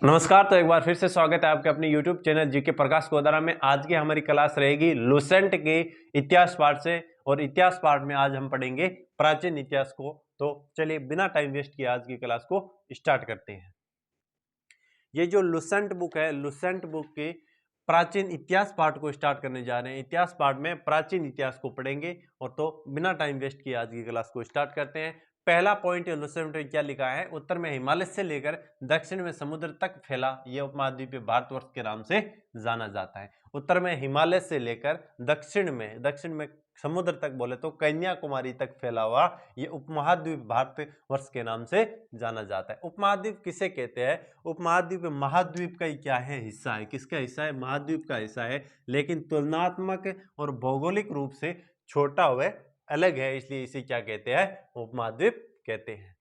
नमस्कार। तो एक बार फिर से स्वागत है आपके अपने YouTube चैनल जीके प्रकाश गोदारा में। आज की हमारी क्लास रहेगी लुसेंट के इतिहास पाठ से, और इतिहास पाठ में आज हम पढ़ेंगे प्राचीन इतिहास को। तो चलिए बिना टाइम वेस्ट किए आज की क्लास को स्टार्ट करते हैं। ये जो लुसेंट बुक है, लुसेंट बुक के प्राचीन इतिहास पाठ को स्टार्ट करने जा रहे हैं। इतिहास पाठ में प्राचीन इतिहास को पढ़ेंगे, और तो बिना टाइम वेस्ट किए आज की क्लास को स्टार्ट करते हैं। पहला पॉइंट लुसेंट में क्या लिखा है? उत्तर में हिमालय से लेकर दक्षिण में समुद्र तक फैला यह उपमहाद्वीप भारतवर्ष के नाम से जाना जाता है। उत्तर में हिमालय से लेकर दक्षिण में समुद्र तक बोले तो कन्याकुमारी तक फैला हुआ ये उपमहाद्वीप भारतवर्ष के नाम से जाना जाता है। उपमहाद्वीप किसे कहते हैं? उपमहाद्वीप महाद्वीप का ही क्या है? हिस्सा है। किसका हिस्सा है? महाद्वीप का हिस्सा है, लेकिन तुलनात्मक और भौगोलिक रूप से छोटा हुआ अलग है, इसलिए इसे क्या कहते हैं? उपमहाद्वीप कहते हैं।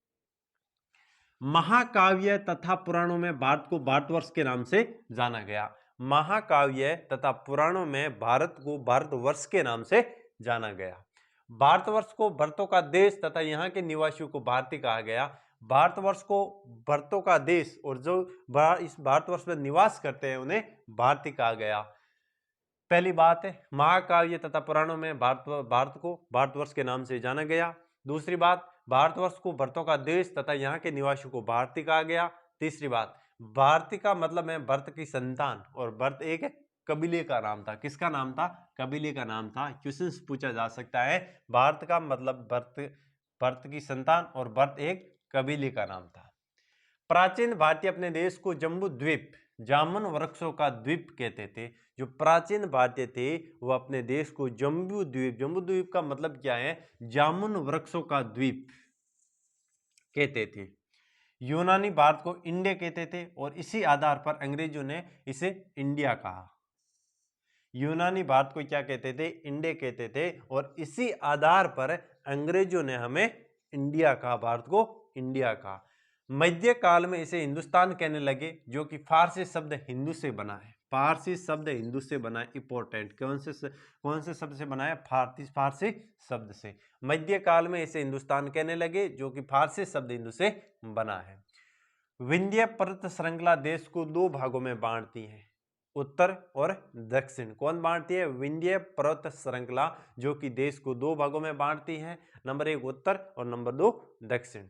महाकाव्य तथा पुराणों में भारत को भारतवर्ष के नाम से जाना गया। महाकाव्य तथा पुराणों में भारत को भारतवर्ष के नाम से जाना गया। भारतवर्ष को भरतों का देश तथा यहाँ के निवासियों को भारतीय कहा गया। भारतवर्ष को भरतों का देश, और जो इस भारतवर्ष में निवास करते हैं उन्हें भारतीय कहा गया। पहली बात है, महाकाव्य तथा पुराणों में भारत को भारतवर्ष के नाम से जाना गया। दूसरी बात, भारतवर्ष को भरतों का देश तथा यहाँ के निवासियों को भारतीय कहा गया। तीसरी बात, भारतीय का मतलब है भरत की संतान, और भरत एक कबीले का नाम था। किसका नाम था? कबीले का नाम था। क्वेश्चन पूछा जा सकता है, भारत का मतलब भरत की संतान, और भरत एक कबीले का नाम था। प्राचीन भारतीय अपने देश को जम्बू द्वीप, जामुन वृक्षों का द्वीप कहते थे। जो प्राचीन भारतीय थे वो अपने देश को जम्बू द्वीप का मतलब क्या है? जामुन वृक्षों का द्वीप कहते थे। यूनानी भारत को इंडिया कहते थे, और इसी आधार पर अंग्रेजों ने इसे इंडिया कहा। यूनानी भारत को क्या कहते थे? इंडिया कहते थे, और इसी आधार पर अंग्रेजों ने हमें इंडिया कहा, भारत को इंडिया कहा। मध्य काल में इसे हिंदुस्तान कहने लगे, जो कि फारसी शब्द हिंदू से बना है। फारसी शब्द हिंदू से बना है। इंपॉर्टेंट, कौन से शब्द से बना है? फारसी शब्द से। मध्य काल में इसे हिंदुस्तान कहने लगे, जो कि फारसी शब्द हिंदू से बना है। विंध्य पर्वत श्रृंखला देश को दो भागों में बांटती है, उत्तर और दक्षिण। कौन बांटती है? विंध्य पर्वत श्रृंखला, जो कि देश को दो भागों में बांटती है। नंबर 1 उत्तर और नंबर 2 दक्षिण।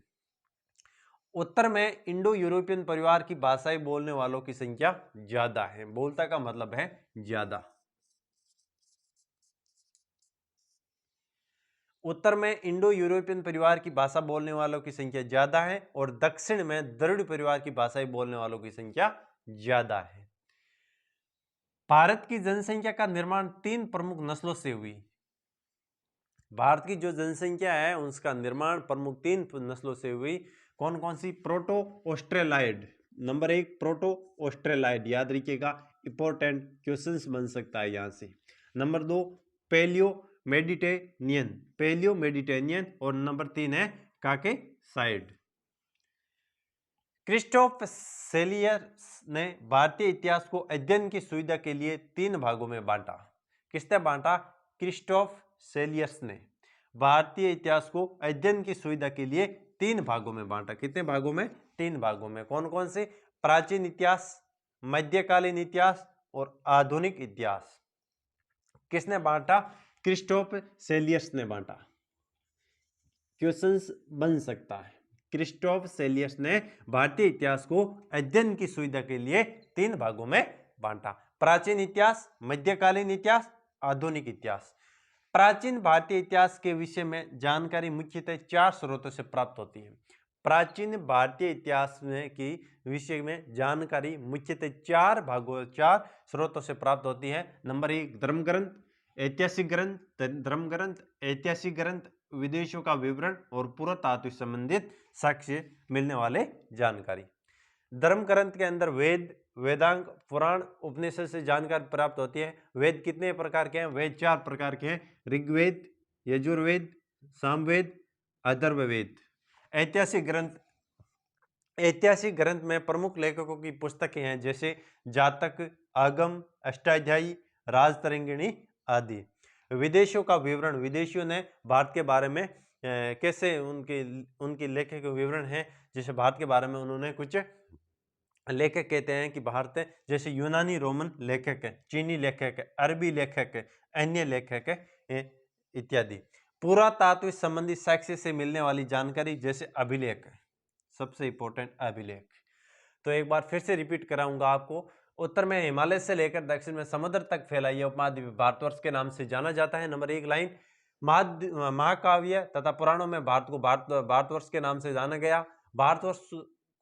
उत्तर में इंडो यूरोपियन परिवार की भाषाएं बोलने वालों की संख्या ज्यादा है। बोलता का मतलब है ज्यादा। उत्तर में इंडो यूरोपियन परिवार की भाषा बोलने वालों की संख्या ज्यादा है, और दक्षिण में द्रविड़ परिवार की भाषाएं बोलने वालों की संख्या ज्यादा है। भारत की जनसंख्या का निर्माण 3 प्रमुख नस्लों से हुई। भारत की जो जनसंख्या है उसका निर्माण प्रमुख 3 नस्लों से हुई। कौन कौन सी? Proto Australoid. Number 1 Proto Australoid, याद रखिएगा, इंपॉर्टेंट क्वेश्चंस बन सकता है यहां से। नंबर 2 पेलियो मेडिटेरियन, और नंबर 3 है काकेसाइड। क्रिस्टोफ सेलियस ने भारतीय इतिहास को अध्ययन की सुविधा के लिए 3 भागों में बांटा। किसने बांटा? क्रिस्टोफ सेलियस ने भारतीय इतिहास को अध्ययन की सुविधा के लिए 3 भागों में बांटा। कितने भागों में? 3 भागों में। कौन कौन से? प्राचीन इतिहास, मध्यकालीन इतिहास और आधुनिक इतिहास। किसने बांटा? क्रिस्टोफ सेलियस ने बांटा। क्वेश्चंस बन सकता है। क्रिस्टोफ सेलियस ने भारतीय इतिहास को अध्ययन की सुविधा के लिए 3 भागों में बांटा। प्राचीन इतिहास, मध्यकालीन इतिहास, आधुनिक इतिहास। प्राचीन भारतीय इतिहास के विषय में जानकारी मुख्यतः 4 स्रोतों से प्राप्त होती है। प्राचीन भारतीय इतिहास में की विषय में जानकारी मुख्यतः 4 स्रोतों से प्राप्त होती है। नंबर 1 धर्मग्रंथ, ऐतिहासिक ग्रंथ, ऐतिहासिक ग्रंथ, विदेशों का विवरण और पुरातात्विक संबंधित साक्ष्य मिलने वाले जानकारी। धर्म ग्रंथ के अंदर वेद, वेदांग, पुराण, उपनिषद से जानकारी प्राप्त होती है। वेद कितने प्रकार के हैं? वेद 4 प्रकार के हैं, ऋग्वेद, यजुर्वेद, सामवेद, अथर्ववेद। ऐतिहासिक ग्रंथ में प्रमुख लेखकों की पुस्तकें हैं, जैसे जातक, आगम, अष्टाध्यायी, राजतरंगिणी आदि। विदेशों का विवरण, विदेशियों ने भारत के बारे में कैसे उनके लेखे के विवरण है, जैसे भारत के बारे में उन्होंने कुछ लेखक कहते हैं कि भारत जैसे यूनानी रोमन लेखक है, चीनी लेखक है, अरबी लेखक है, अन्य लेखक है इत्यादि। पुरातात्विक संबंधी साक्ष्य से मिलने वाली जानकारी जैसे अभिलेख, सबसे इंपॉर्टेंट अभिलेख। तो एक बार फिर से रिपीट कराऊंगा आपको। उत्तर में हिमालय से लेकर दक्षिण में समुद्र तक फैला यह उपमहाद्वीप भारतवर्ष के नाम से जाना जाता है। नंबर 1 लाइन, महाकाव्य तथा पुराणों में भारत को भारतवर्ष के नाम से जाना गया। भारतवर्ष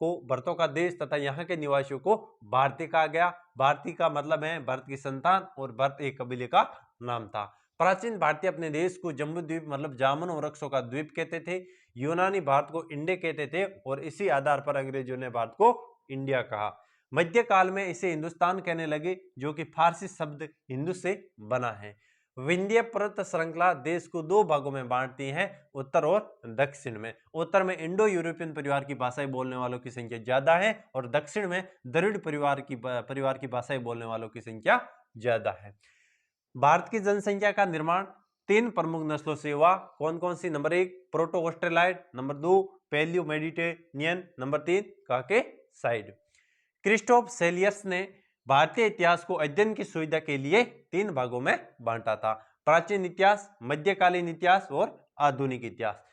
को भरतों का देश तथा यहाँ के निवासियों को भारतीय कहा गया। भारतीय का मतलब है भरत की संतान, और भरत एक कबीले का नाम था। प्राचीन भारतीय अपने देश को जम्बू द्वीप मतलब जामुन और वृक्षों का द्वीप कहते थे। यूनानी भारत को इंडे कहते थे, और इसी आधार पर अंग्रेजों ने भारत को इंडिया कहा। मध्यकाल में इसे हिंदुस्तान कहने लगे, जो कि फारसी शब्द हिंदू से बना है। विंध्य पर्वत श्रृंखला देश को दो भागों में बांटती है, उत्तर और दक्षिण में। उत्तर में इंडो यूरोपियन परिवार की भाषाएं बोलने वालों की संख्या ज्यादा है, और दक्षिण में द्रविड़ परिवार की भाषाएं बोलने वालों की संख्या ज्यादा है। भारत की जनसंख्या का निर्माण 3 प्रमुख नस्लों से हुआ। कौन कौन सी? Number 1 Proto Australoid, number 2 Paleo Mediterranean, number 3 Caucasoid. Christoph सेलियस ने भारतीय इतिहास को अध्ययन की सुविधा के लिए 3 भागों में बांटा था: प्राचीन इतिहास, मध्यकालीन इतिहास और आधुनिक इतिहास।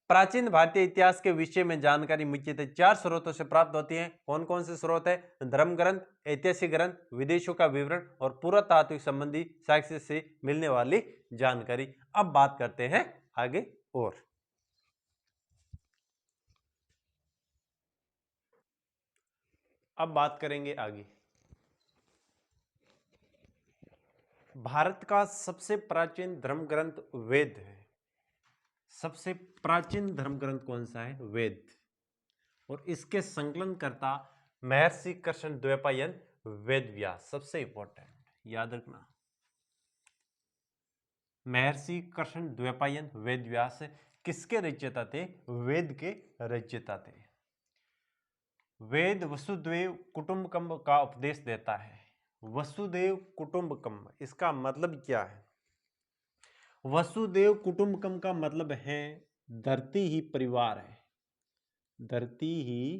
प्राचीन भारतीय इतिहास के विषय में जानकारी मुख्यतः 4 स्रोतों से प्राप्त होती है। कौन कौन से स्रोत है? धर्म ग्रंथ, ऐतिहासिक ग्रंथ, विदेशों का विवरण और पुरातात्विक संबंधी साक्ष्य से मिलने वाली जानकारी। अब बात करते हैं आगे और। अब बात करेंगे आगे। भारत का सबसे प्राचीन धर्म ग्रंथ वेद है। सबसे प्राचीन धर्म ग्रंथ कौन सा है? वेद। और इसके संकलनकर्ता महर्षि कृष्ण द्वैपायन वेद व्यास। सबसे इंपॉर्टेंट याद रखना, महर्षि कृष्ण द्वैपायन वेद व्यास किसके रचयिता थे? वेद के रचयिता थे। वेद वसुदेव कुटुंबकम का उपदेश देता है। वसुदेव कुटुंबकम, इसका मतलब क्या है? वसुदेव कुटुंबकम का मतलब है धरती ही परिवार है। धरती ही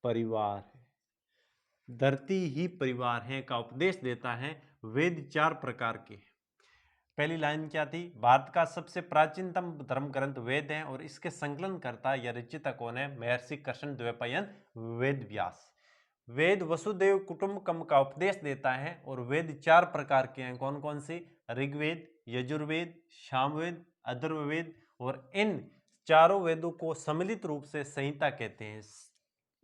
परिवार है, धरती ही परिवार है का उपदेश देता है। वेद 4 प्रकार के। पहली लाइन क्या थी? भारत का सबसे प्राचीनतम धर्म ग्रंथ वेद है, और इसके संकलनकर्ता या रचयिता कौन है? महर्षि कृष्ण द्वैपायन वेद व्यास। वेद वसुदेव कुटुंबकम का उपदेश देता है, और वेद 4 प्रकार के हैं। कौन कौन से? ऋग्वेद, यजुर्वेद, सामवेद, अथर्ववेद। और इन चारों वेदों को सम्मिलित रूप से संहिता कहते हैं।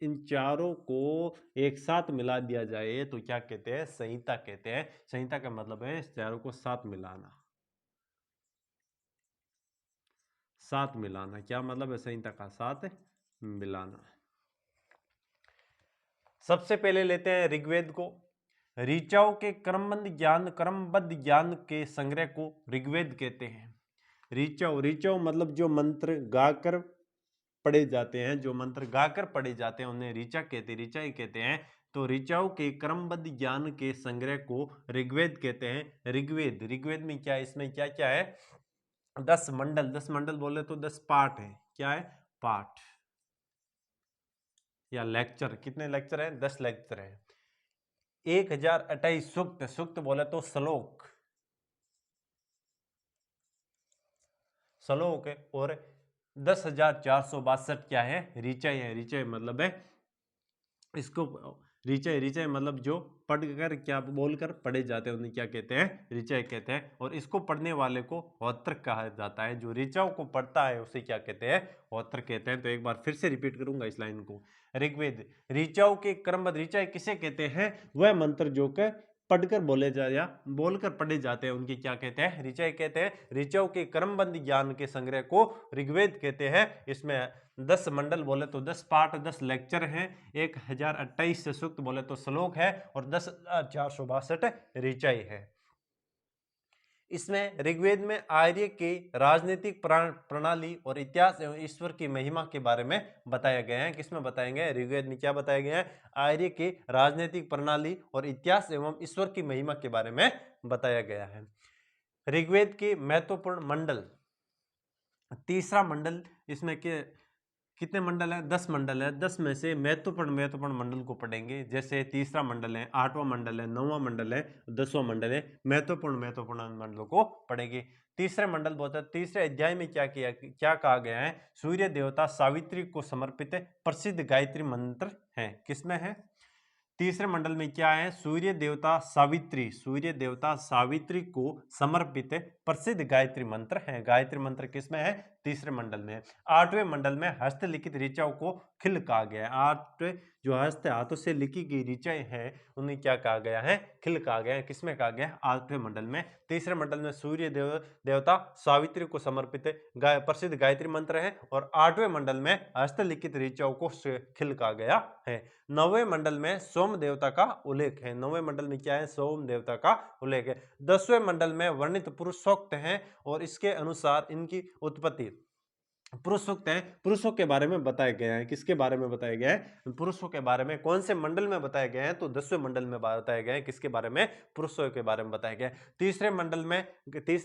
इन चारों को एक साथ मिला दिया जाए तो क्या कहते हैं? संहिता कहते हैं। संहिता का मतलब है इस चारों को साथ मिलाना। साथ मिलाना क्या मतलब है? संहिता का साथ मिलाना। सबसे पहले लेते हैं ऋग्वेद को। ऋचाओं के क्रमबद्ध ज्ञान के संग्रह को ऋग्वेद कहते हैं। ऋचाओ मतलब जो मंत्र गाकर पढ़े जाते हैं, जो मंत्र गाकर पढ़े जाते हैं उन्हें ऋचा कहते हैं। तो ऋचाओं के क्रमबद्ध ज्ञान के संग्रह को ऋग्वेद कहते हैं। ऋग्वेद में क्या है? इसमें क्या क्या है? 10 मंडल। 10 मंडल बोले तो 10 पाठ है। क्या है? पाठ या लेक्चर। कितने लेक्चर हैं? 10 लेक्चर हैं। 1028 सूक्त। सूक्त बोले तो श्लोक है। और 10,462 क्या है? ऋचाएं है। ऋचाएं मतलब है इसको, ऋचाएं मतलब जो पढ़कर क्या बोलकर पढ़े जाते हैं उन्हें क्या कहते हैं? ऋचाएं कहते हैं। और इसको पढ़ने वाले को होत्र कहा जाता है। जो ऋचाओं को पढ़ता है उसे क्या कहते हैं? होत्र कहते हैं। तो एक बार फिर से रिपीट करूंगा इस लाइन को। ऋग्वेद ऋचाओं के क्रमबद्ध, ऋचाएं किसे कहते हैं? वह मंत्र जो कि पढ़कर बोले जा या बोलकर पढ़े जाते हैं उनकी क्या कहते हैं? ऋचाएं कहते हैं। ऋचाओं के क्रमबद्ध ज्ञान के संग्रह को ऋग्वेद कहते हैं। इसमें 10 मंडल बोले तो 10 पाठ, 10 लेक्चर हैं, 1028 से सूक्त बोले तो श्लोक है, और 10,462 ऋचाएं है। इसमें ऋग्वेद में आर्य के राजनीतिक प्रणाली और इतिहास एवं ईश्वर की महिमा के बारे में बताया गया है। किसमें बताया गया है? ऋग्वेद में क्या बताया गया है? आर्य के राजनीतिक प्रणाली और इतिहास एवं ईश्वर की महिमा के बारे में बताया गया है। ऋग्वेद के महत्वपूर्ण मंडल, तीसरा मंडल इसमें के कितने मंडल है? 10 मंडल है। 10 में से महत्वपूर्ण मंडल को पढ़ेंगे। जैसे तीसरा मंडल है, 8वां मंडल है, 9वां मंडल है, 10वां मंडल है। महत्वपूर्ण मंडलों को पढ़ेंगे। तीसरे मंडल बोलता है, तीसरे अध्याय में क्या कहा गया है? सूर्य देवता सावित्री को समर्पित प्रसिद्ध गायत्री मंत्र है। किसमें है? तीसरे मंडल में क्या है? सूर्य देवता सावित्री को समर्पित प्रसिद्ध गायत्री मंत्र है। गायत्री मंत्र किसमें है? तीसरे मंडल में है। 8वें मंडल में हस्तलिखित ऋचाओं को खिल कहा गया है। 8 जो हाथों से लिखी गई ऋचाएं हैं उन्हें क्या कहा गया है? खिल कहा गया है। किसमें कहा गया है? 8वें मंडल में। तीसरे मंडल में सूर्य देवता सावित्री को समर्पित प्रसिद्ध गायत्री मंत्र है और 8वें मंडल में हस्तलिखित ऋचाओं को खिल कहा गया है। 9वें मंडल में सोम देवता का उल्लेख है। 9वें मंडल में क्या है? सोम देवता का उल्लेख है। 10वें मंडल में वर्णित पुरुष सूक्त हैं और इसके अनुसार इनकी उत्पत्ति पुरुष सूक्त है। पुरुषों के बारे में बताया गया है। किसके बारे में बताया गया है? पुरुषों के बारे में। कौन से मंडल में बताया गया है? तो 10वें मंडल में बताया गया है। किसके बारे में? पुरुषों के बारे में बताया गया है। तीसरे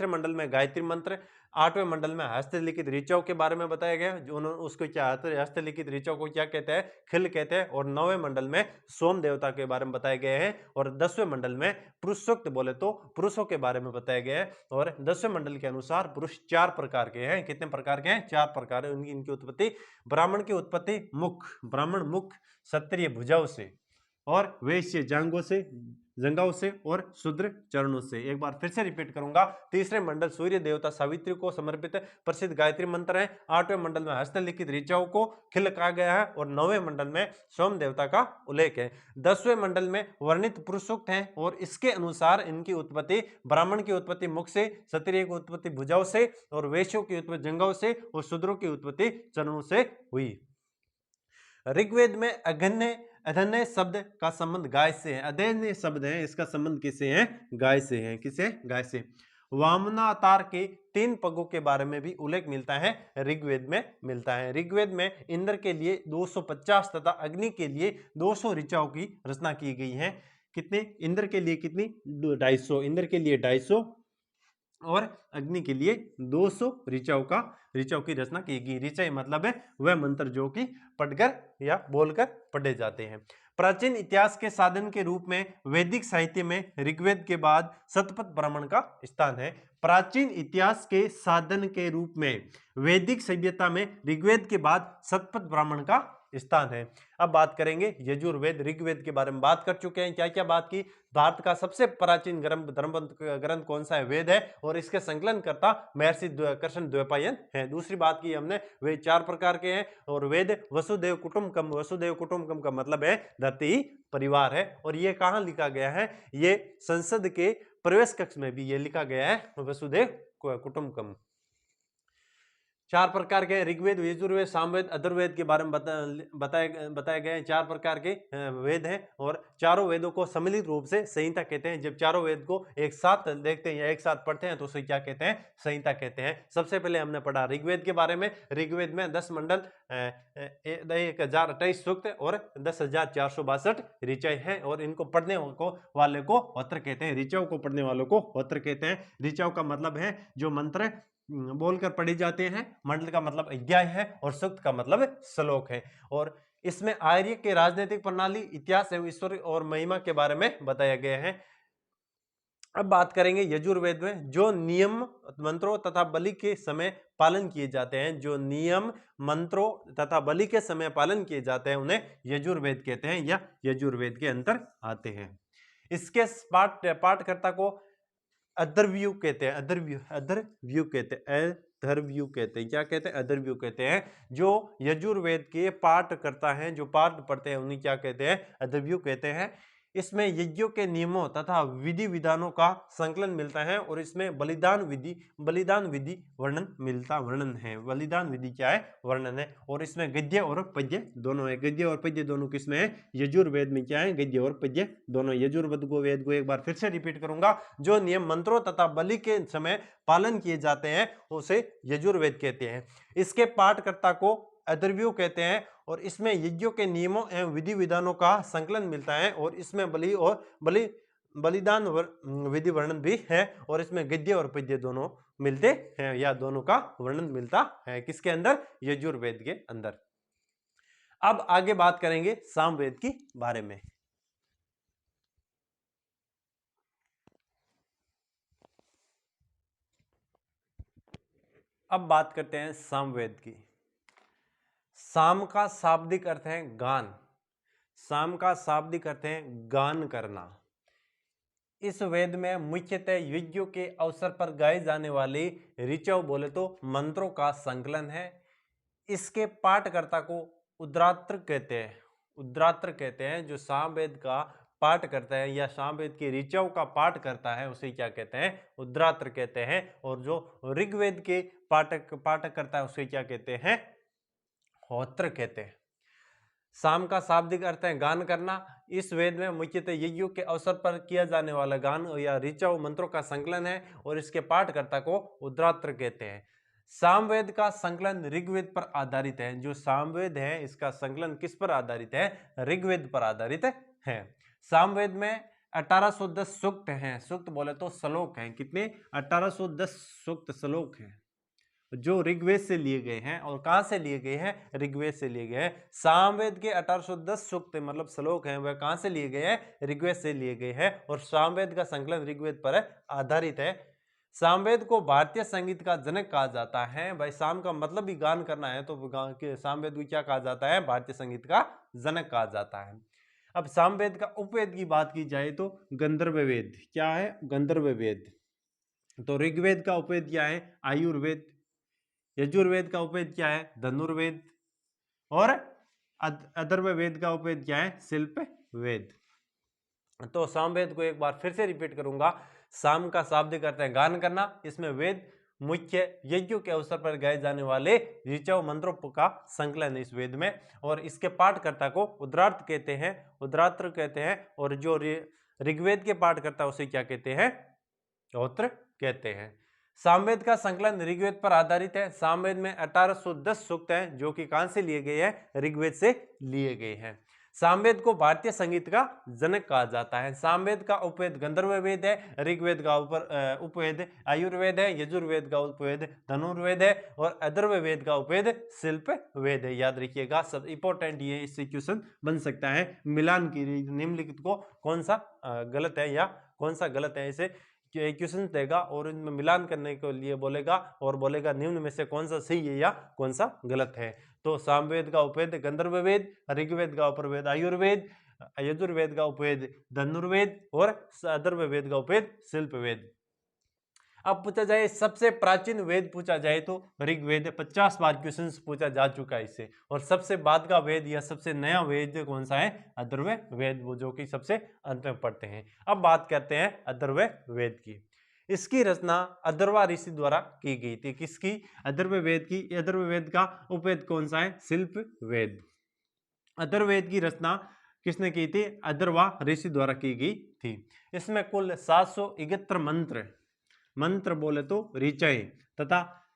मंडल में गायत्री मंत्र। 8वें मंडल में हस्तलिखित ऋचाओं के बारे में बताया गया जो उसको क्या हस्तलिखित ऋचाओं को क्या कहते हैं? खिल कहते हैं। और 9वें मंडल में सोम देवता के बारे में बताए गए हैं और 10वें मंडल में पुरुष सूक्त बोले तो पुरुषों के बारे में बताया गया है। और 10वें मंडल के अनुसार पुरुष 4 प्रकार के हैं। कितने प्रकार के हैं? 4 प्रकार है। इनकी उत्पत्ति, ब्राह्मण की उत्पत्ति ब्राह्मण मुख क्षत्रिय भुजाओं से और वैश्य जंघाओं से और शूद्र चरणों से। एक बार फिर से रिपीट करूंगा। तीसरे मंडल सूर्य देवता सावित्री को समर्पित प्रसिद्ध गायत्री मंत्र है। 8वें मंडल में हस्तलिखित ऋचाओं को खिल कहा गया है और 9वें मंडल में सोम देवता का उल्लेख है। 10वें मंडल में वर्णित पुरुष सूक्त है और इसके अनुसार इनकी उत्पत्ति, ब्राह्मण की उत्पत्ति मुख से, क्षत्रिय की उत्पत्ति भुजाओं से और वैश्यों की उत्पत्ति जंघाओं से और शूद्रों की उत्पत्ति चरणों से हुई। ऋग्वेद में अधन्य शब्द का संबंध गाय से है। अधन्य शब्द है, इसका संबंध किससे है? गाय से है। किसे? गाय से। वामनावतार के 3 पगों के बारे में भी उल्लेख मिलता है, ऋग्वेद में मिलता है। ऋग्वेद में इंद्र के लिए 250 तथा अग्नि के लिए 200 ऋचाओं की रचना की गई है। कितने? इंद्र के लिए कितनी? 250। इंद्र के लिए 250 और अग्नि के लिए 200 ऋचाओं की रचना की गई। ऋचा मतलब है वह मंत्र जो कि पढ़कर या बोलकर पढ़े जाते हैं। प्राचीन इतिहास के साधन के रूप में वैदिक साहित्य में ऋग्वेद के बाद शतपथ ब्राह्मण का स्थान है। प्राचीन इतिहास के साधन के रूप में वैदिक सभ्यता में ऋग्वेद के बाद शतपथ ब्राह्मण का स्थान है। अब बात करेंगे यजुर्वेद। ऋग्वेद के बारे में बात कर चुके हैं। क्या क्या बात की? भारत का सबसे प्राचीन ग्रंथ कौन सा है? वेद है और इसके संकलनकर्ता महर्षि कृष्ण द्वैपायन है। दूसरी बात की हमने, वे 4 प्रकार के हैं और वेद वसुदेव कुटुंबकम का मतलब है धरती परिवार है। और ये कहाँ लिखा गया है? ये संसद के प्रवेश कक्ष में भी ये लिखा गया है, वसुदेव कुटुंबकम। 4 प्रकार के ऋग्वेद, यजुर्वेद, सामवेद, अथर्ववेद के बारे में बताए गए 4 प्रकार के वेद हैं और चारों वेदों को सम्मिलित रूप से संहिता कहते हैं। जब चारों वेद को एक साथ देखते हैं या एक साथ पढ़ते हैं तो उसे क्या कहते हैं? संहिता कहते हैं। सबसे पहले हमने पढ़ा ऋग्वेद के बारे में। ऋग्वेद में 10 मंडल, 1028 सूक्त और 10,462 ऋचाएं हैं और इनको पढ़ने वाले को होत्र कहते हैं। ऋचाओं को पढ़ने वालों को होत्र कहते हैं। ऋचाओं का मतलब है जो मंत्र बोलकर पढ़े जाते हैं। मंडल का मतलब अध्याय है और सूक्त का मतलब श्लोक है। और इसमें आर्य के राजनीतिक प्रणाली, इतिहास एवं ईश्वर और महिमा के बारे में बताया गया है। अब बात करेंगे यजुर्वेद में जो नियम मंत्रों तथा बलि के समय पालन किए जाते हैं। जो नियम मंत्रों तथा बलि के समय पालन किए जाते हैं उन्हें यजुर्वेद कहते हैं या यजुर्वेद के अंतर आते हैं। इसके पाठकर्ता को अदरव्यू कहते हैं। अदरव्यू कहते हैं। क्या कहते हैं? अदरव्यू कहते हैं। जो यजुर्वेद के पाठ करता है, जो पाठ पढ़ते हैं उन्हें क्या कहते हैं? अदरव्यू कहते हैं। इसमें यज्ञों के नियमों तथा विधि विधानों का संकलन मिलता है और इसमें बलिदान विधि वर्णन है। बलिदान विधि क्या है? वर्णन है। और इसमें गद्य और पद्य दोनों है। गद्य और पद्य दोनों किसमें है? यजुर्वेद में क्या है? गद्य और पद्य दोनों। यजुर्वेद को एक बार फिर से रिपीट करूंगा। जो नियम मंत्रों तथा बलि के समय पालन किए जाते हैं उसे यजुर्वेद कहते हैं। इसके पाठकर्ता को अदरव्यू कहते हैं और इसमें यज्ञों के नियमों एवं विधि विधानों का संकलन मिलता है और इसमें बलिदान विधि वर्णन भी है और इसमें गद्य और पद्य दोनों मिलते हैं या दोनों का वर्णन मिलता है। किसके अंदर? यजुर्वेद के अंदर। अब आगे बात करेंगे सामवेद की बारे में। अब बात करते हैं सामवेद की। साम का शाब्दिक अर्थ है गान। साम का शाब्दिक अर्थ है गान करना। इस वेद में मुख्यतः यज्ञों के अवसर पर गाए जाने वाले ऋचव बोले तो मंत्रों का संकलन है। इसके पाठकर्ता को उद्रात्र कहते हैं। उद्रात्र कहते हैं। जो सामवेद का पाठ करता है या सामवेद के ऋचव का पाठ करता है उसे क्या कहते हैं? उद्रात्र कहते हैं। और जो ऋग्वेद के पाठक करता है उसे क्या कहते हैं? होत्र कहते हैं। साम का शाब्दिक अर्थ है गान करना। इस वेद में मुख्यतः यज्ञों के अवसर पर किया जाने वाला गान या ऋचाओं मंत्रों का संकलन है और इसके पाठकर्ता को उद्रात्र कहते हैं। सामवेद का संकलन ऋग्वेद पर आधारित है। जो सामवेद है इसका संकलन किस पर आधारित है? ऋग्वेद पर आधारित है। सामवेद में 1810 सूक्त हैं। सूक्त बोले तो श्लोक हैं। कितने? 1810 सूक्त श्लोक हैं जो ऋग्वेद से लिए गए हैं। और कहां से लिए गए हैं? ऋग्वेद से लिए गए हैं। सामवेद के 1810 सूक्त मतलब श्लोक हैं वह कहां से लिए गए हैं? ऋग्वेद से लिए गए हैं। और सामवेद का संकलन ऋग्वेद पर आधारित है। सामवेद को भारतीय संगीत का जनक कहा जाता है। भाई साम का मतलब भी गान करना है तो सामवेद को क्या कहा जाता है? भारतीय संगीत का जनक कहा जाता है। अब सामवेद का उपवेद की बात की जाए तो गंधर्व वेद। क्या है? गंधर्व वेद। तो ऋग्वेद का उपवेद क्या है? आयुर्वेद। यजुर्वेद का उपवेद क्या है? धनुर्वेद। और अथर्ववेद का उपवेद क्या है? शिल्प वेद। तो सामवेद को एक बार फिर से रिपीट करूंगा। साम का शाब्दिक अर्थ है गान करना। इसमें वेद मुख्य यज्ञों के अवसर पर गाए जाने वाले ऋचाओं मंत्रों का संकलन है इस वेद में। और इसके पाठकर्ता को उद्रार्थ कहते हैं, उद्रात्र कहते हैं। और जो ऋग्वेद के पाठकर्ता उसे क्या कहते हैं? होत्र कहते हैं। सामवेद का संकलन ऋग्वेद पर आधारित है। सामवेद में 1810 सूक्त हैं जो कि कहां से लिए गए हैं? ऋग्वेद से लिए गए हैं। सामवेद को भारतीय संगीत का जनक कहा जाता है। सामवेद का उपवेद गंधर्व वेद है। ऋग्वेद का उपवेद आयुर्वेद है। यजुर्वेद का उपवेद धनुर्वेद है। और अथर्ववेद का उपवेद शिल्प वेद है। याद रखिएगा, सब इंपॉर्टेंट ये इससे क्वेश्चन बन सकता है। मिलान की निम्नलिखित को कौन सा गलत है या कौन सा गलत है इसे क्वेश्चन देगा और इनमें मिलान करने के लिए बोलेगा और बोलेगा निम्न में से कौन सा सही है या कौन सा गलत है। तो सामवेद का उपवेद गंधर्व वेद, ऋग्वेद का उपवेद आयुर्वेद, यजुर्वेद का उपवेद धनुर्वेद और अथर्ववेद का उपवेद शिल्प वेद। अब पूछा जाए सबसे प्राचीन वेद पूछा जाए तो ऋग्वेद। 50 बार क्वेश्चन पूछा जा चुका है इससे। और सबसे बाद का वेद या सबसे नया वेद कौन सा है? अथर्ववेद, वो जो कि सबसे अंत में पढ़ते हैं। अब बात करते हैं अथर्ववेद की। इसकी रचना अथर्वा ऋषि द्वारा की गई थी। किसकी? अथर्ववेद की। अथर्ववेद का उपवेद कौन सा है? शिल्प वेद। अथर्ववेद की रचना किसने की थी? अथर्वा ऋषि द्वारा की गई थी। इसमें कुल 771 मंत्र बोले तो ऋचाएं तथा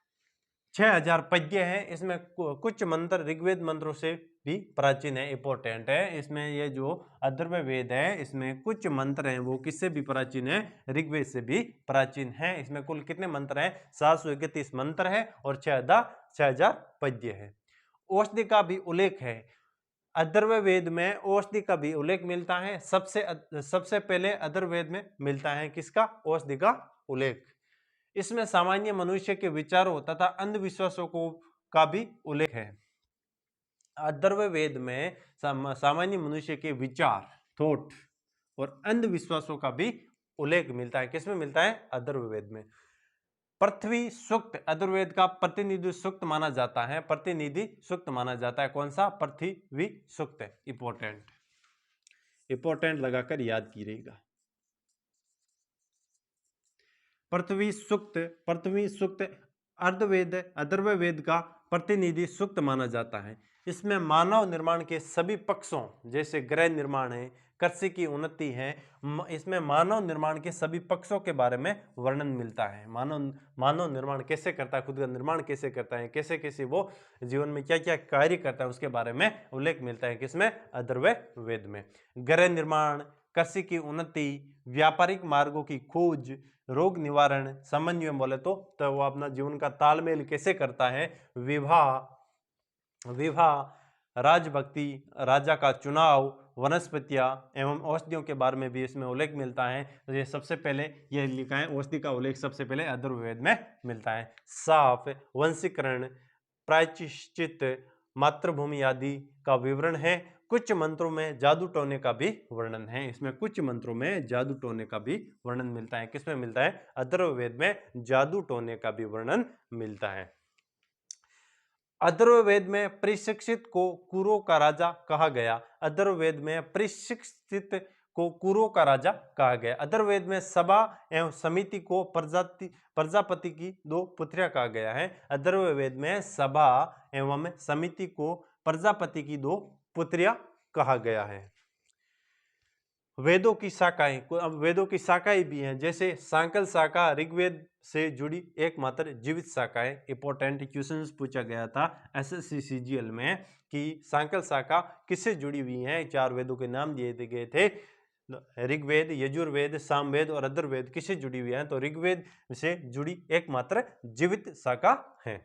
6000 पद्य है। इसमें कुछ मंत्र ऋग्वेद मंत्रों से भी प्राचीन है, इंपॉर्टेंट है। इसमें ये जो अथर्ववेद है इसमें कुछ मंत्र हैं वो किससे भी प्राचीन है? ऋग्वेद से भी प्राचीन है। इसमें कुल कितने मंत्र हैं? 731 मंत्र है और 6000 पद्य है। औषधि का भी उल्लेख है। अथर्ववेद में औषधि का भी उल्लेख मिलता है। सबसे पहले अथर्ववेद में मिलता है किसका? औषधि का उल्लेख। इसमें सामान्य मनुष्य के विचारों तथा अंधविश्वासों को का भी उल्लेख है। अथर्ववेद में सामान्य मनुष्य के विचार, थॉट और अंधविश्वासों का भी उल्लेख मिलता है। किसमें मिलता है? अथर्ववेद में। पृथ्वी सूक्त अथर्ववेद का प्रतिनिधि सूक्त माना जाता है। प्रतिनिधि सूक्त माना जाता है। कौन सा? पृथ्वी सूक्त। इंपॉर्टेंट इंपॉर्टेंट लगाकर याद कीजिएगा। पृथ्वी सूक्त अथर्ववेद का प्रतिनिधि सूक्त माना जाता है। इसमें मानव निर्माण के सभी पक्षों जैसे गृह निर्माण है, कृषि की उन्नति है, इसमें मानव निर्माण के सभी पक्षों के बारे में वर्णन मिलता है। मानव निर्माण कैसे करता है, खुद का निर्माण कैसे करता है, कैसे कैसे वो जीवन में क्या क्या कार्य करता है उसके बारे में उल्लेख मिलता है। किसमें? अथर्ववेद में। गृह निर्माण, कृषि की उन्नति, व्यापारिक मार्गों की खोज, रोग निवारण, समन्वय बोले तो वो अपना जीवन का तालमेल कैसे करता है, विवाह राजभक्ति, राजा का चुनाव, वनस्पतियाँ एवं औषधियों के बारे में भी इसमें उल्लेख मिलता है। तो ये सबसे पहले ये लिखा है, औषधि का उल्लेख सबसे पहले अथर्ववेद में मिलता है। साफ, वंशीकरण, प्रायश्चित, मातृभूमि आदि का विवरण है। कुछ मंत्रों में जादू टोने का भी वर्णन है। इसमें कुछ मंत्रों में जादू टोने का भी वर्णन मिलता है। किसमें मिलता है? अथर्ववेद में जादू टोने का भी वर्णन मिलता है। अथर्ववेद में प्रशिक्षित को कुरों का राजा कहा गया। अथर्ववेद में प्रशिक्षित को कुरों का राजा कहा गया। अथर्ववेद में सभा एवं समिति को प्रजापति की दो पुत्रियां कहा गया है। अथर्ववेद में सभा एवं समिति को प्रजापति की दो पुत्रियां कहा गया है। वेदों की शाखाएं, अब वेदों की शाखाएं भी हैं, जैसे सांकल शाखा ऋग्वेद से जुड़ी एकमात्र जीवित शाखा है। इंपॉर्टेंट क्वेश्चंस पूछा गया था एसएससी सीजीएल में कि सांकल शाखा किससे जुड़ी हुई है। 4 वेदों के नाम दिए गए थे, ऋग्वेद, यजुर्वेद, सामवेद और अथर्ववेद किससे जुड़ी हुई है? तो ऋग्वेद से जुड़ी एकमात्र जीवित शाखा है।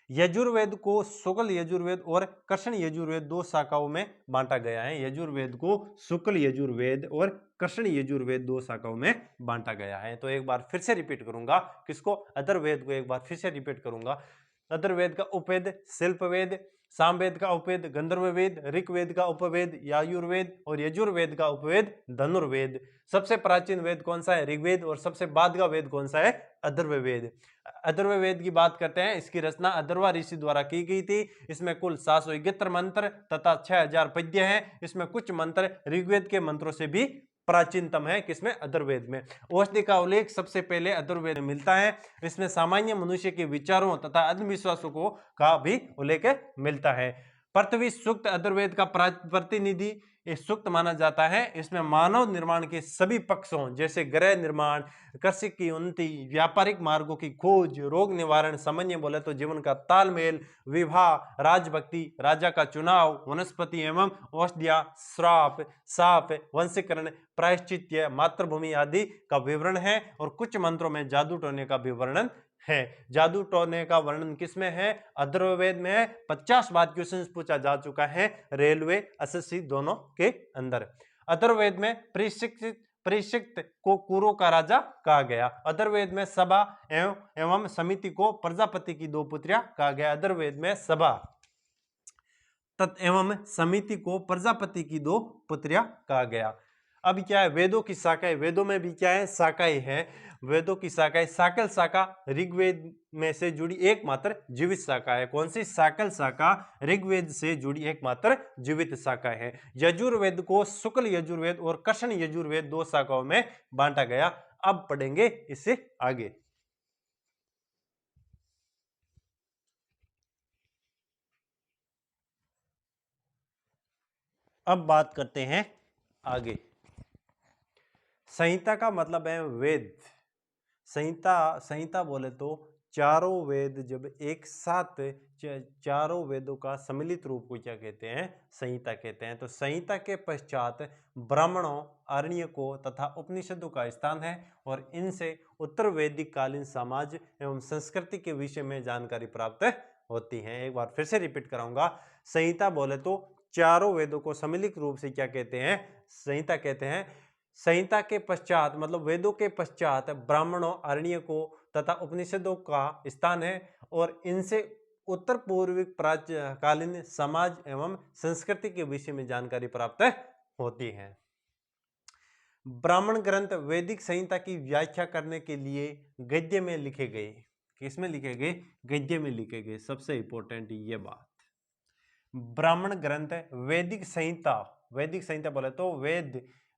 यजुर्वेद को शुक्ल यजुर्वेद और कृष्ण यजुर्वेद दो शाखाओं में बांटा गया है। यजुर्वेद को शुक्ल यजुर्वेद और कृष्ण यजुर्वेद दो शाखाओं में बांटा गया है। तो एक बार फिर से रिपीट करूंगा, किसको? अथर्ववेद को एक बार फिर से रिपीट करूंगा। अथर्ववेद का उपवेद शिल्पवेद, सामवेद का उपवेद गंधर्ववेद, ऋग्वेद का उपवेद आयुर्वेद और यजुर्वेद का उपवेद धनुर्वेद। सबसे प्राचीन वेद कौन सा है? ऋग्वेद। और सबसे बाद का वेद कौन सा है? अथर्ववेद। अथर्ववेद की बात करते हैं, इसकी रचना अथर्वा ऋषि द्वारा की गई थी। इसमें कुल 771 मंत्र तथा 6000 पद्य हैं। इसमें कुछ मंत्र ऋग्वेद के मंत्रों से भी प्राचीनतम है। किसमें? अथर्ववेद में। औषधि का उल्लेख सबसे पहले अथर्ववेद में मिलता है। इसमें सामान्य मनुष्य के विचारों तथा अंधविश्वासों को का भी उल्लेख मिलता है। पृथ्वी सूक्त अथर्ववेद का प्रतिनिधि सूक्त माना जाता है। इसमें मानव निर्माण के सभी पक्षों जैसे गृह निर्माण, कृषि की उन्नति, व्यापारिक मार्गों की खोज, रोग निवारण, सामान्य बोले तो जीवन का तालमेल, विवाह, राजभक्ति, राजा का चुनाव, वनस्पति एवं औषधियां, श्राप, साप, वंशीकरण, प्रायश्चित्य, मातृभूमि आदि का विवरण है। और कुछ मंत्रों में जादू टोने का भी वर्णन है। जादू टोने का वर्णन किसमें है? अथर्ववेद में है। 50 बार क्वेश्चन पूछा जा चुका है रेलवे एसएससी दोनों के अंदर। अथर्ववेद में प्रशिक्षित को कुरों का राजा कहा गया। अथर्ववेद में सभा एवं समिति को प्रजापति की दो पुत्रियां कहा गया। अथर्ववेद में सभा एवं समिति को प्रजापति की दो पुत्रियां कहा गया। अब क्या है? वेदों की शाखाएं। वेदों में भी क्या है? शाखाएं हैं। वेदों की शाखाएं, साकल शाखा ऋग्वेद में से जुड़ी एकमात्र जीवित शाखा है। कौन सी? साकल शाखा ऋग्वेद से जुड़ी एकमात्र जीवित शाखा है। यजुर्वेद को शुक्ल यजुर्वेद और कृष्ण यजुर्वेद दो शाखाओं में बांटा गया। अब पढ़ेंगे इससे आगे। अब बात करते हैं आगे। संहिता का मतलब है वेद। संहिता बोले तो चारों वेद जब एक साथ, चारों वेदों का सम्मिलित रूप को क्या कहते हैं? संहिता कहते हैं। तो संहिता के पश्चात ब्राह्मणों, आरण्यकों तथा उपनिषदों का स्थान है और इनसे उत्तर वैदिक कालीन समाज एवं संस्कृति के विषय में जानकारी प्राप्त होती है। एक बार फिर से रिपीट कराऊंगा। संहिता बोले तो चारों वेदों को सम्मिलित रूप से क्या कहते हैं? संहिता कहते हैं। संहिता के पश्चात मतलब वेदों के पश्चात ब्राह्मणों, आरण्यकों तथा उपनिषदों का स्थान है और इनसे उत्तर पूर्वी प्राचीनकालीन समाज एवं संस्कृति के विषय में जानकारी प्राप्त होती है। ब्राह्मण ग्रंथ वैदिक संहिता की व्याख्या करने के लिए गद्य में लिखे गए। किसमें लिखे गए? गद्य में लिखे गए। सबसे इंपॉर्टेंट ये बात, ब्राह्मण ग्रंथ वैदिक संहिता बोले तो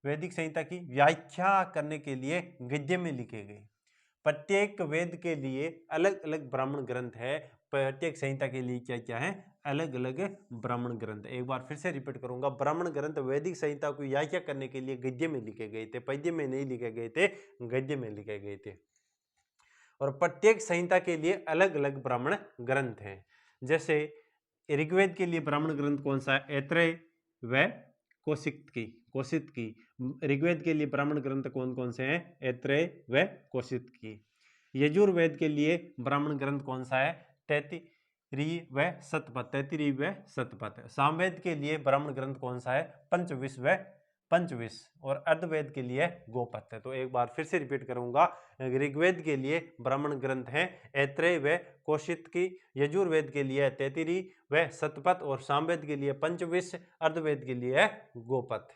वैदिक संहिता की व्याख्या करने के लिए गद्य में लिखे गए। प्रत्येक वेद के लिए अलग अलग ब्राह्मण ग्रंथ है। प्रत्येक संहिता के लिए क्या क्या है? अलग अलग ब्राह्मण ग्रंथ। एक बार फिर से रिपीट करूंगा। ब्राह्मण ग्रंथ वैदिक संहिता की व्याख्या करने के लिए गद्य में लिखे गए थे, पद्य में नहीं लिखे गए थे, गद्य में लिखे गए थे। और प्रत्येक संहिता के लिए अलग अलग ब्राह्मण ग्रंथ हैं। जैसे ऋग्वेद के लिए ब्राह्मण ग्रंथ कौन सा है? ऐत्रेय व कौशितकी। ऋग्वेद के लिए ब्राह्मण ग्रंथ कौन कौन से हैं? ऐत्रेय व कौशितकी। यजुर्वेद के लिए ब्राह्मण ग्रंथ कौन सा है? व शतपथ, 33 व शतपथ। सामवेद के लिए ब्राह्मण ग्रंथ कौन सा है? पंचविश व पंचविश। और अर्थवेद के लिए गोपथ है। तो एक बार फिर से रिपीट करूंगा, ऋग्वेद के लिए ब्राह्मण ग्रंथ हैं ऐत्रेय व कौशितकी, यजुर्वेद के लिए तैत्तिरीय व शतपथ, और सामवेद के लिए पंचविश, अर्थवेद के लिए गोपथ।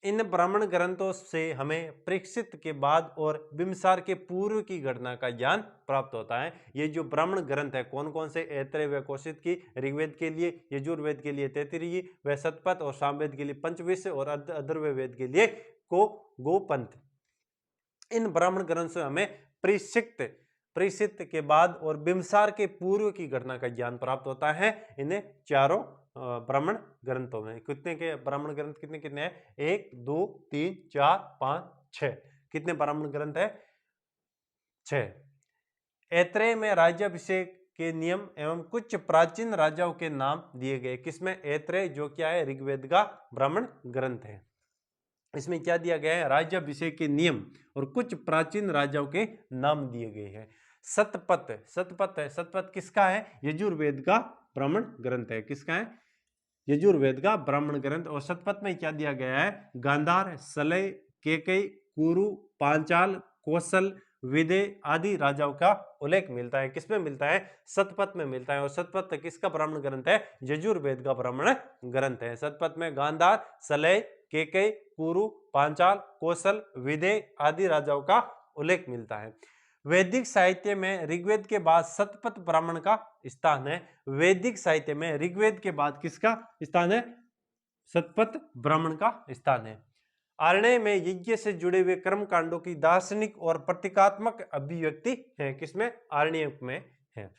इन ब्राह्मण ग्रंथों से हमें परीक्षित के बाद और बिंबिसार के पूर्व की घटना का ज्ञान प्राप्त होता है। ये जो ब्राह्मण ग्रंथ है कौन कौन से? ऐत्रेय व कौशितकी, ऋग्वेद के लिए, यजुर्वेद के लिए तैत्तिरीय व शतपथ, और सामवेद के लिए पंचविश, और अथर्ववेद के लिए गोपंथ। इन ब्राह्मण ग्रंथ से हमें परीक्षित के बाद और बिंबिसार के पूर्व की घटना का ज्ञान प्राप्त होता है। इन्हें चारों ब्राह्मण ग्रंथों में कितने के ब्राह्मण ग्रंथ कितने कितने हैं? 1 2 3 4 5 6। कितने ब्राह्मण ग्रंथ है? 6। ऐत्रेय में राज्याभिषेक के नियम एवं कुछ प्राचीन राजाओं के नाम दिए गए। किसमें? ऐत्रेय, जो क्या है? ऋग्वेद का ब्राह्मण ग्रंथ है। इसमें क्या दिया गया है? राज्याभिषेक के नियम और कुछ प्राचीन राजाओं के नाम दिए गए हैं। शतपथ, शतपथ है, शतपथ किसका है? यजुर्वेद का ब्राह्मण ग्रंथ है। किसका है? यजुर्वेद का ब्राह्मण ग्रंथ। और शतपथ में क्या दिया गया है? गांधार, सलय, केकई, कुरु, पांचाल, कौशल, विदेह आदि राजाओं का उल्लेख मिलता है। किसमें मिलता है? शतपथ में मिलता है। और शतपथ किसका ब्राह्मण ग्रंथ है? यजुर्वेद का ब्राह्मण ग्रंथ है। शतपथ में गांधार, सलय, केकई, कुरु, पांचाल, कौशल, विदेह आदि राजाओं का उल्लेख मिलता है। वैदिक साहित्य में ऋग्वेद के बाद शतपथ ब्राह्मण का स्थान है। वैदिक साहित्य में ऋग्वेद के बाद किसका स्थान है? शतपथ ब्राह्मण का स्थान है। आरण्य में यज्ञ से जुड़े हुए कर्म कांडों की दार्शनिक और प्रतीकात्मक अभिव्यक्ति है। किसमें? आरण्य में है।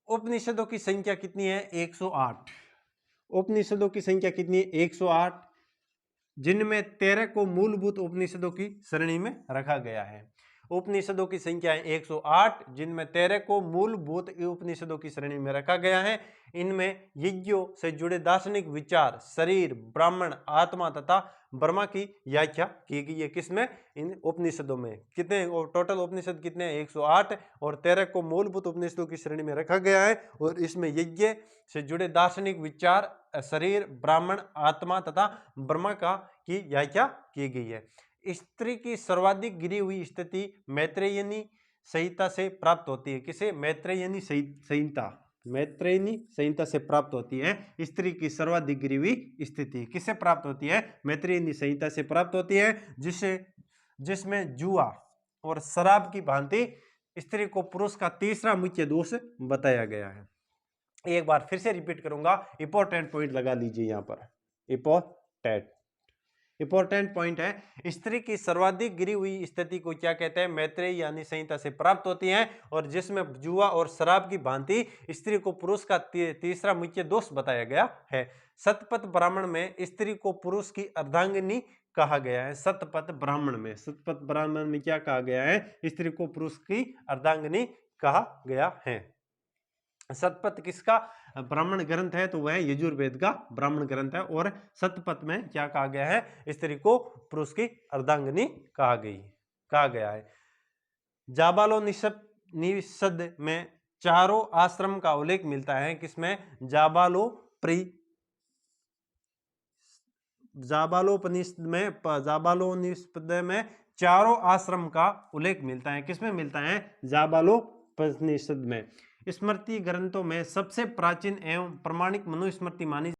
उपनिषदों की संख्या कितनी है? 108। उपनिषदों की संख्या कितनी है? 108, जिनमें 13 को मूलभूत उपनिषदों की श्रेणी में रखा गया है। उपनिषदों की संख्या है 108, जिनमें 13 को मूलभूत उपनिषदों की श्रेणी में रखा गया है। इनमें यज्ञों से जुड़े दार्शनिक विचार, शरीर, ब्राह्मण, आत्मा तथा ब्रह्मा की व्याख्या की गई है। किसमें? इन उपनिषदों में। कितने टोटल उपनिषद कितने हैं? 108, और 13 को मूलभूत उपनिषदों की श्रेणी में रखा गया है। और इसमें यज्ञ से जुड़े दार्शनिक विचार, शरीर, ब्राह्मण, आत्मा तथा ब्रह्मा की व्याख्या की गई है। स्त्री की सर्वाधिक गिरी हुई स्थिति मैत्रेयनी संहिता से प्राप्त होती है। किसे? मैत्रेयनी संहिता, मैत्रेयनी संहिता से प्राप्त होती है। स्त्री की सर्वाधिक गिरी हुई स्थिति किससे प्राप्त होती है? मैत्रेयनी संहिता से प्राप्त होती है, जिसमें जुआ और शराब की भांति स्त्री को पुरुष का तीसरा मुख्य दोष बताया गया है। एक बार फिर से रिपीट करूंगा, इंपॉर्टेंट पॉइंट लगा लीजिए यहां पर। इंपॉर्टेंट पॉइंट है, स्त्री की सर्वाधिक गिरी हुई स्थिति को क्या कहते हैं? मैत्रेय यानी संहिता से प्राप्त होती है, और जिसमें जुआ और शराब की भांति स्त्री को पुरुष का तीसरा मुख्य दोष बताया गया है। शतपथ ब्राह्मण में स्त्री को पुरुष की अर्धांगिनी कहा गया है। शतपथ ब्राह्मण में क्या कहा गया है? स्त्री को पुरुष की अर्धांगिनी कहा गया है। शतपथ किसका ब्राह्मण ग्रंथ है? तो वह यजुर्वेद का ब्राह्मण ग्रंथ है। और शतपथ में क्या कहा गया है? स्त्री को पुरुष की अर्धांगिनी कहा गया है। जाबालोपनिषद में चारों आश्रम का उल्लेख मिलता है। किसमें? जाबालोपनिषद में चारों आश्रम का उल्लेख मिलता है। किसमें मिलता है? जाबालोपनिषद में। स्मृति ग्रंथों में सबसे प्राचीन एवं प्रमाणिक मनुस्मृति मानी